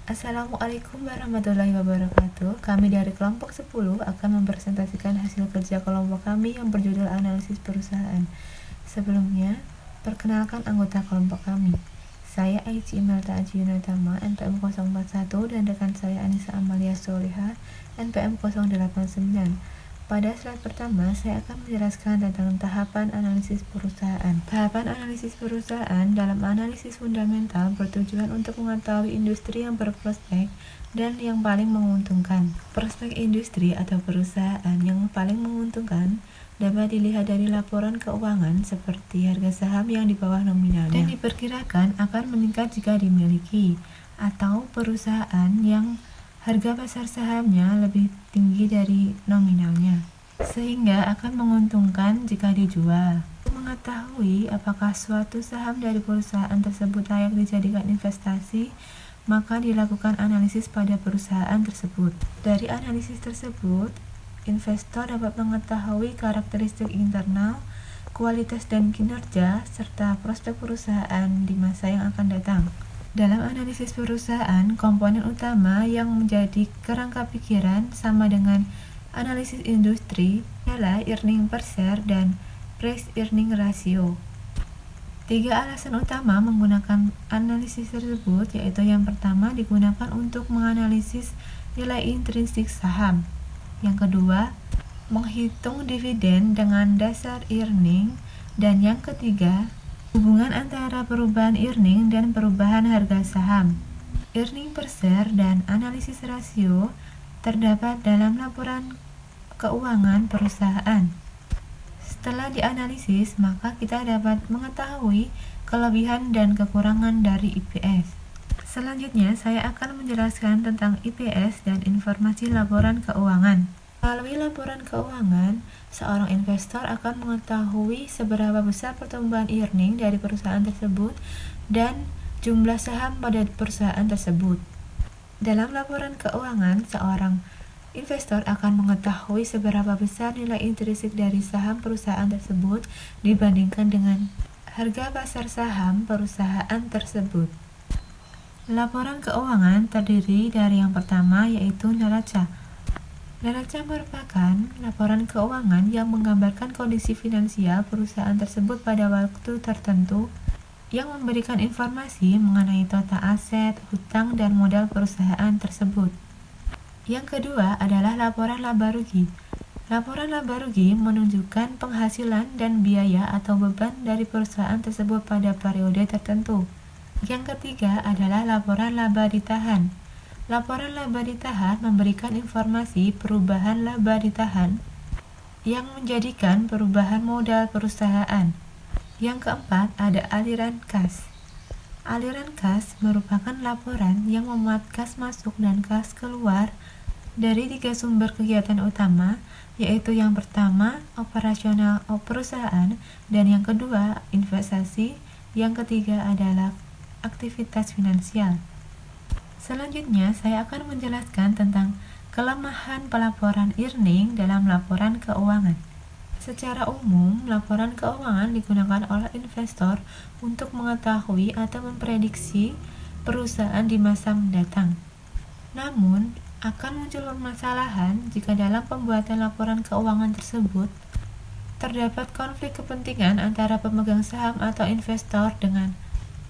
Assalamualaikum warahmatullahi wabarakatuh. Kami dari kelompok 10 akan mempresentasikan hasil kerja kelompok kami yang berjudul analisis perusahaan. Sebelumnya, perkenalkan anggota kelompok kami. Saya Aici Imelda Aji Yunatama, NPM 041, dan rekan saya Anissa Amalia Soleha, NPM 089. Pada slide pertama, saya akan menjelaskan tentang tahapan analisis perusahaan. Tahapan analisis perusahaan dalam analisis fundamental bertujuan untuk mengetahui industri yang berprospek dan yang paling menguntungkan. Prospek industri atau perusahaan yang paling menguntungkan dapat dilihat dari laporan keuangan seperti harga saham yang di bawah nominalnya dan diperkirakan akan meningkat jika dimiliki, atau perusahaan yang harga pasar sahamnya lebih tinggi dari nominalnya, sehingga akan menguntungkan jika dijual. Untuk mengetahui apakah suatu saham dari perusahaan tersebut layak dijadikan investasi, maka dilakukan analisis pada perusahaan tersebut. Dari analisis tersebut, investor dapat mengetahui karakteristik internal, kualitas dan kinerja, serta prospek perusahaan di masa yang akan datang. Dalam analisis perusahaan, komponen utama yang menjadi kerangka pikiran sama dengan analisis industri adalah earning per share dan price earning ratio. 3 alasan utama menggunakan analisis tersebut, yaitu yang pertama digunakan untuk menganalisis nilai intrinsik saham. Yang kedua, menghitung dividen dengan dasar earning, dan yang ketiga, hubungan antara perubahan earning dan perubahan harga saham. Earning per share dan analisis rasio terdapat dalam laporan keuangan perusahaan. Setelah dianalisis, maka kita dapat mengetahui kelebihan dan kekurangan dari IPS. Selanjutnya, saya akan menjelaskan tentang IPS dan informasi laporan keuangan. Melalui laporan keuangan, seorang investor akan mengetahui seberapa besar pertumbuhan earning dari perusahaan tersebut dan jumlah saham pada perusahaan tersebut. Dalam laporan keuangan, seorang investor akan mengetahui seberapa besar nilai intrinsik dari saham perusahaan tersebut dibandingkan dengan harga pasar saham perusahaan tersebut. Laporan keuangan terdiri dari yang pertama, yaitu neraca. Neraca merupakan laporan keuangan yang menggambarkan kondisi finansial perusahaan tersebut pada waktu tertentu, yang memberikan informasi mengenai total aset, hutang, dan modal perusahaan tersebut. Yang kedua adalah laporan laba rugi. Laporan laba rugi menunjukkan penghasilan dan biaya atau beban dari perusahaan tersebut pada periode tertentu. Yang ketiga adalah laporan laba ditahan. Laporan laba ditahan memberikan informasi perubahan laba ditahan yang menjadikan perubahan modal perusahaan. Yang keempat ada aliran kas. Aliran kas merupakan laporan yang memuat kas masuk dan kas keluar dari 3 sumber kegiatan utama, yaitu yang pertama operasional perusahaan, dan yang kedua investasi, yang ketiga adalah aktivitas finansial. Selanjutnya, saya akan menjelaskan tentang kelemahan pelaporan earning dalam laporan keuangan. Secara umum, laporan keuangan digunakan oleh investor untuk mengetahui atau memprediksi perusahaan di masa mendatang. Namun, akan muncul permasalahan jika dalam pembuatan laporan keuangan tersebut terdapat konflik kepentingan antara pemegang saham atau investor dengan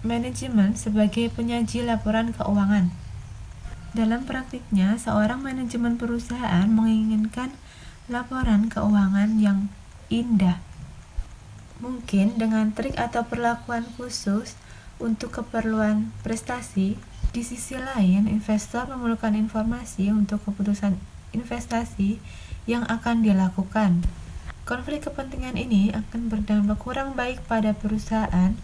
manajemen sebagai penyaji laporan keuangan. Dalam praktiknya, seorang manajemen perusahaan menginginkan laporan keuangan yang indah, mungkin dengan trik atau perlakuan khusus untuk keperluan prestasi. Di sisi lain, investor memerlukan informasi untuk keputusan investasi yang akan dilakukan. Konflik kepentingan ini akan berdampak kurang baik pada perusahaan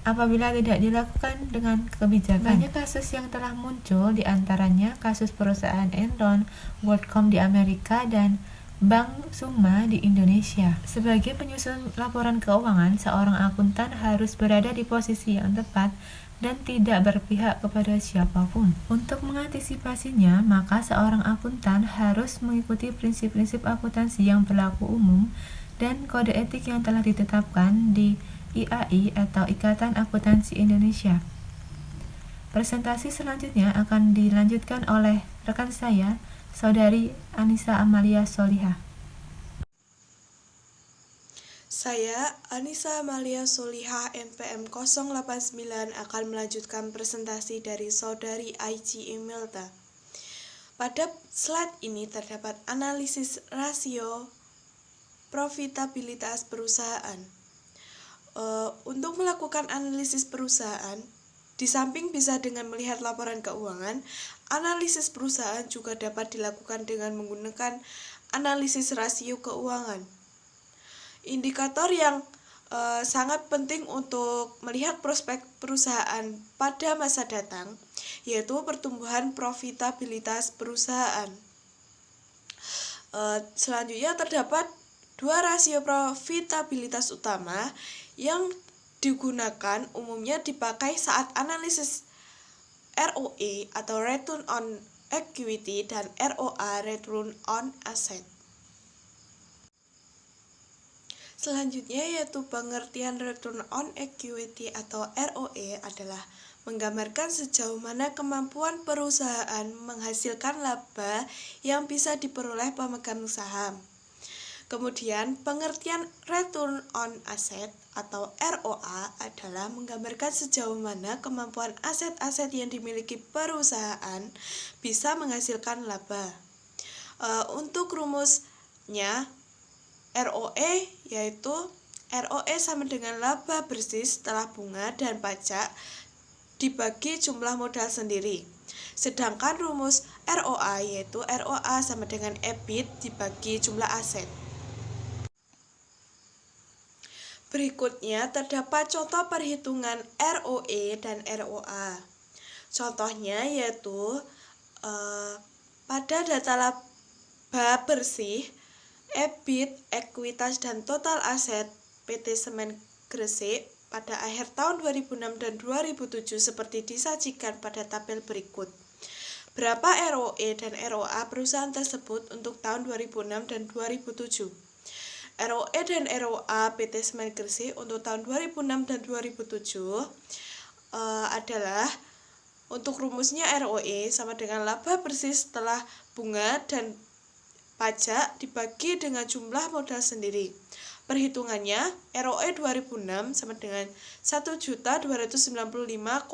apabila tidak dilakukan dengan kebijakan. Banyak kasus yang telah muncul, diantaranya kasus perusahaan Enron, WorldCom di Amerika, dan Bank Suma di Indonesia. Sebagai penyusun laporan keuangan, seorang akuntan harus berada di posisi yang tepat dan tidak berpihak kepada siapapun. Untuk mengantisipasinya, maka seorang akuntan harus mengikuti prinsip-prinsip akuntansi yang berlaku umum dan kode etik yang telah ditetapkan di IAI atau Ikatan Akuntansi Indonesia. Presentasi selanjutnya akan dilanjutkan oleh rekan saya, Saudari Anissa Amalia Solihah. Saya, Anissa Amalia Solihah, NPM 089, akan melanjutkan presentasi dari Saudari Aici Imelda. Pada slide ini terdapat analisis rasio profitabilitas perusahaan. Untuk melakukan analisis perusahaan, di samping bisa dengan melihat laporan keuangan, analisis perusahaan juga dapat dilakukan dengan menggunakan analisis rasio keuangan. Indikator yang sangat penting untuk melihat prospek perusahaan pada masa datang, yaitu pertumbuhan profitabilitas perusahaan. Selanjutnya terdapat dua rasio profitabilitas utama yang digunakan umumnya dipakai saat analisis ROE atau Return on Equity dan ROA Return on Asset. Selanjutnya yaitu pengertian Return on Equity atau ROE adalah menggambarkan sejauh mana kemampuan perusahaan menghasilkan laba yang bisa diperoleh pemegang saham. Kemudian pengertian Return on Asset atau ROA adalah menggambarkan sejauh mana kemampuan aset-aset yang dimiliki perusahaan bisa menghasilkan laba. Untuk rumusnya ROE yaitu ROE sama dengan laba bersih setelah bunga dan pajak dibagi jumlah modal sendiri. Sedangkan rumus ROA yaitu ROA sama dengan EBIT dibagi jumlah aset. Berikutnya terdapat contoh perhitungan ROE dan ROA. Contohnya yaitu pada data laba bersih, EBIT, ekuitas, dan total aset PT Semen Gresik pada akhir tahun 2006 dan 2007 seperti disajikan pada tabel berikut. Berapa ROE dan ROA perusahaan tersebut untuk tahun 2006 dan 2007? ROE dan ROA PT Semen Gresik untuk tahun 2006 dan 2007 adalah untuk rumusnya ROE sama dengan laba bersih setelah bunga dan pajak dibagi dengan jumlah modal sendiri. Perhitungannya, ROE 2006 sama dengan 1.295,52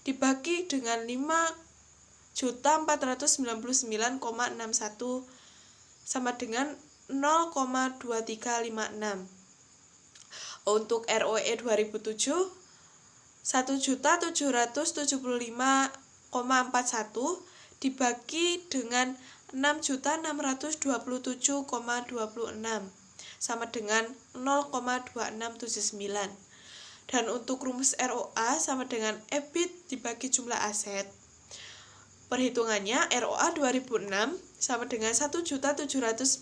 dibagi dengan 5.499,61 sama dengan 0,2356. Untuk ROE 2007, 1.775,41 dibagi dengan 6.627,26 sama dengan 0,2679. Dan untuk rumus ROA sama dengan EBIT dibagi jumlah aset. Perhitungannya ROA 2006 sama dengan 1.779,38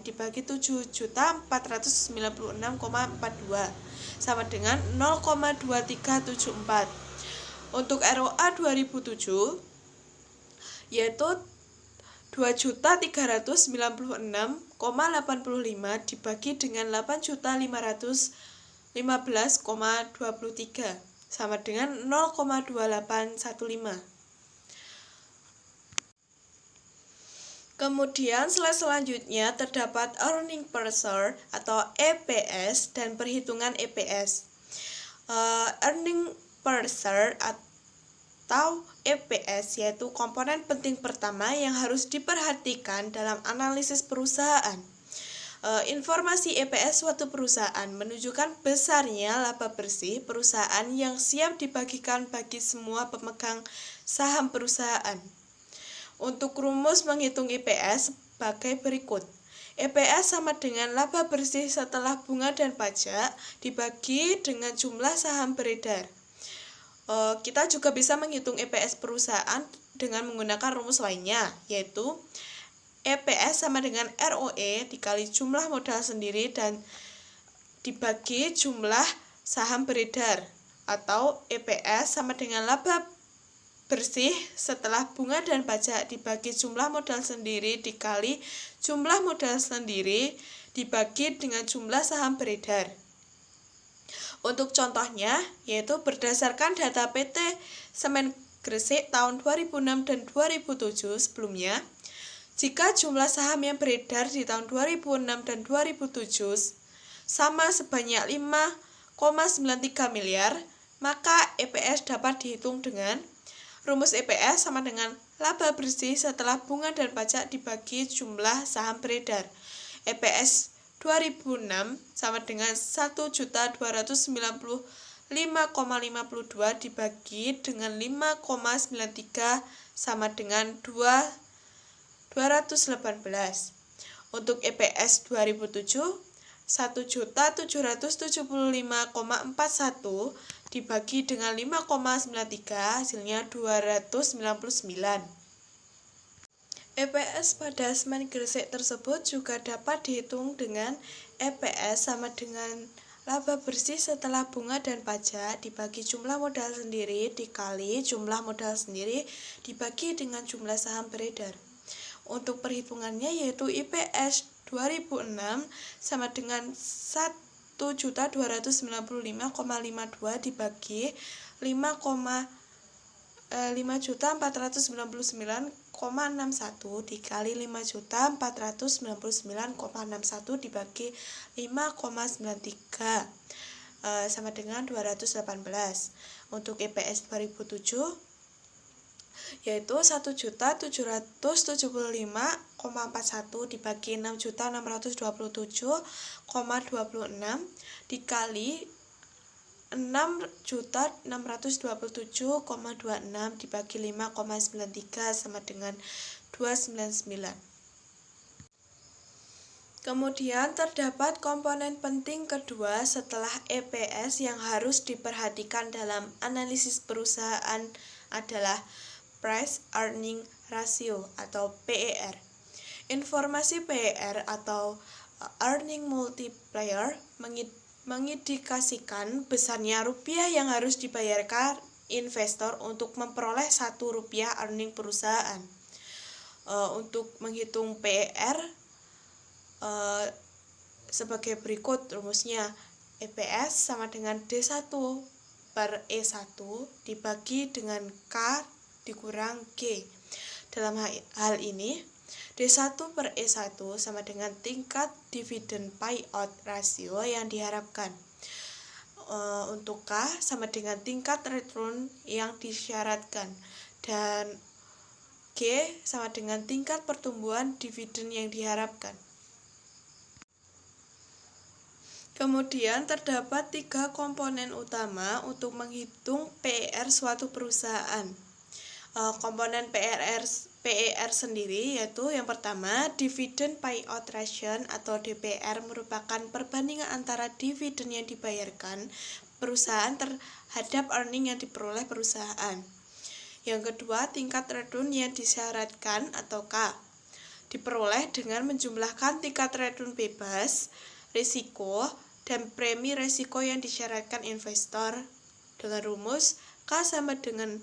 dibagi 7.496,42 sama dengan 0,2374. Untuk ROA 2007 yaitu 2.396,85 dibagi dengan 8.515,23 sama dengan 0,2815. Kemudian slide selanjutnya terdapat earning per share atau EPS dan perhitungan EPS. Earning per share atau EPS yaitu komponen penting pertama yang harus diperhatikan dalam analisis perusahaan. Informasi EPS suatu perusahaan menunjukkan besarnya laba bersih perusahaan yang siap dibagikan bagi semua pemegang saham perusahaan. Untuk rumus menghitung EPS sebagai berikut. EPS sama dengan laba bersih setelah bunga dan pajak dibagi dengan jumlah saham beredar. Kita juga bisa menghitung EPS perusahaan dengan menggunakan rumus lainnya, yaitu EPS sama dengan ROE dikali jumlah modal sendiri dan dibagi jumlah saham beredar, atau EPS sama dengan laba bersih setelah bunga dan pajak dibagi jumlah modal sendiri dikali jumlah modal sendiri dibagi dengan jumlah saham beredar. Untuk contohnya, yaitu berdasarkan data PT Semen Gresik tahun 2006 dan 2007 sebelumnya, jika jumlah saham yang beredar di tahun 2006 dan 2007 sama sebanyak 5,93 miliar, maka EPS dapat dihitung dengan rumus EPS sama dengan laba bersih setelah bunga dan pajak dibagi jumlah saham beredar. EPS 2006 sama dengan 1.295,52 dibagi dengan 5,93 sama dengan 218. Untuk EPS 2007, 1.775,41 dibagi dengan 5,93 hasilnya 299. EPS pada Semen Gresik tersebut juga dapat dihitung dengan EPS sama dengan laba bersih setelah bunga dan pajak dibagi jumlah modal sendiri dikali jumlah modal sendiri dibagi dengan jumlah saham beredar. Untuk perhitungannya yaitu IPS 2006 sama dengan 1.295,52 dibagi 5.499,61 dikali 5.499,61 dibagi 5,93 sama dengan 218. Untuk EPS 2007 yaitu 1.775,41 dibagi 6.627,26 dikali 6.627,26 dibagi 5,93 sama dengan 299. Kemudian terdapat komponen penting kedua setelah EPS yang harus diperhatikan dalam analisis perusahaan adalah Price Earning Ratio atau PER. Informasi PER atau Earning Multiplier mengindikasikan besarnya rupiah yang harus dibayarkan investor untuk memperoleh 1 rupiah earning perusahaan. Untuk menghitung PER sebagai berikut rumusnya. EPS sama dengan D1 per E1 dibagi dengan K dikurang G. Dalam hal ini, D1 per E1 sama dengan tingkat dividen payout ratio yang diharapkan. Untuk K sama dengan tingkat return yang disyaratkan. Dan G sama dengan tingkat pertumbuhan dividen yang diharapkan. Kemudian terdapat 3 komponen utama untuk menghitung PER suatu perusahaan. Komponen PER sendiri yaitu yang pertama dividend payout ratio atau DPR merupakan perbandingan antara dividen yang dibayarkan perusahaan terhadap earning yang diperoleh perusahaan. Yang kedua tingkat return yang disyaratkan atau K diperoleh dengan menjumlahkan tingkat return bebas, risiko, dan premi risiko yang disyaratkan investor dengan rumus K sama dengan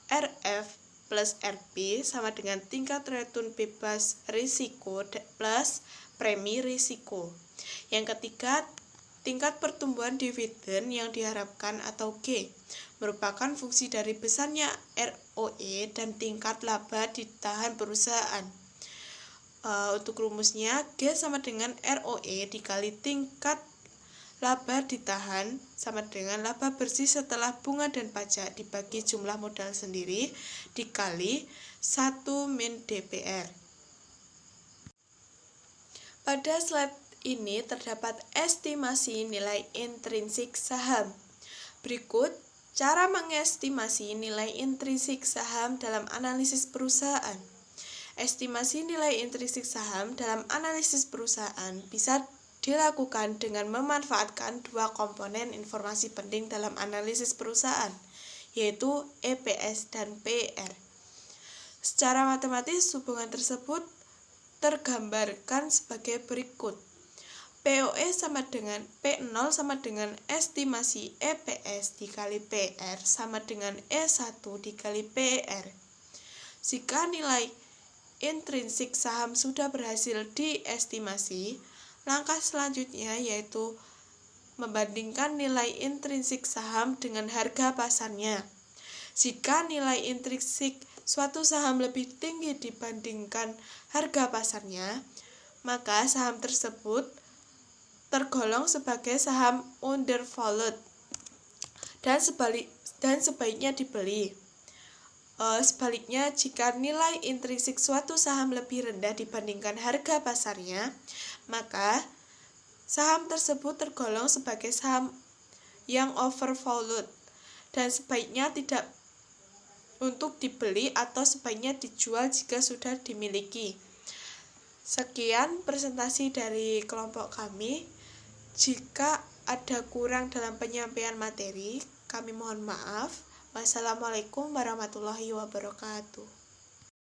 RF plus RP sama dengan tingkat return bebas risiko plus premi risiko. Yang ketiga, tingkat pertumbuhan dividen yang diharapkan atau G merupakan fungsi dari besarnya ROE dan tingkat laba ditahan perusahaan. Untuk rumusnya G sama dengan ROE dikali tingkat laba ditahan sama dengan laba bersih setelah bunga dan pajak dibagi jumlah modal sendiri dikali 1 min DPR. Pada slide ini terdapat estimasi nilai intrinsik saham. Berikut cara mengestimasi nilai intrinsik saham dalam analisis perusahaan. Estimasi nilai intrinsik saham dalam analisis perusahaan bisa dilakukan dengan memanfaatkan 2 komponen informasi penting dalam analisis perusahaan, yaitu EPS dan PER. Secara matematis, hubungan tersebut tergambarkan sebagai berikut. POE sama dengan P0 sama dengan estimasi EPS dikali PER sama dengan E1 dikali PER. Jika nilai intrinsik saham sudah berhasil diestimasi, langkah selanjutnya yaitu membandingkan nilai intrinsik saham dengan harga pasarnya. Jika nilai intrinsik suatu saham lebih tinggi dibandingkan harga pasarnya, maka saham tersebut tergolong sebagai saham undervalued dan sebaiknya dibeli. Sebaliknya, jika nilai intrinsik suatu saham lebih rendah dibandingkan harga pasarnya, maka saham tersebut tergolong sebagai saham yang overvalued dan sebaiknya tidak untuk dibeli atau sebaiknya dijual jika sudah dimiliki. Sekian presentasi dari kelompok kami. Jika ada kurang dalam penyampaian materi, kami mohon maaf. Wassalamualaikum warahmatullahi wabarakatuh.